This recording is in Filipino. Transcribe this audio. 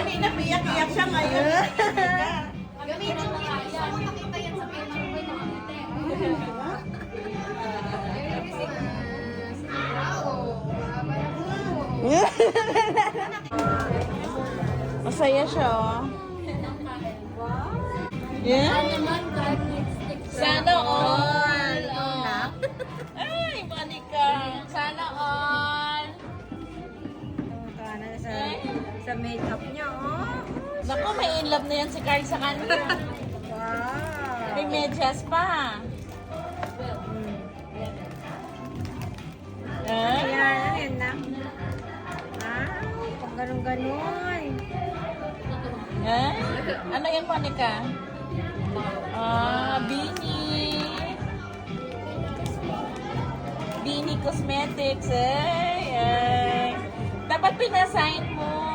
Kanina piyak-iyak siya ngayon. Gamitin mo yan. Gusto ko makita yan sa payment ko ng ate. Masaya siya, oh. Yeah? Naman, kahit lipstick. Sana all. Oh. Ay, Monica. Sana all. Sa makeup niya, oh. Naku, may in love na yan si Carl sa kanya. Wow. May medyas pa. Ayan, ayan na. Pag ganun-ganun. Ano yan, Monica? Beanie. Beanie Cosmetics. Ay. Dapat pinasign mo.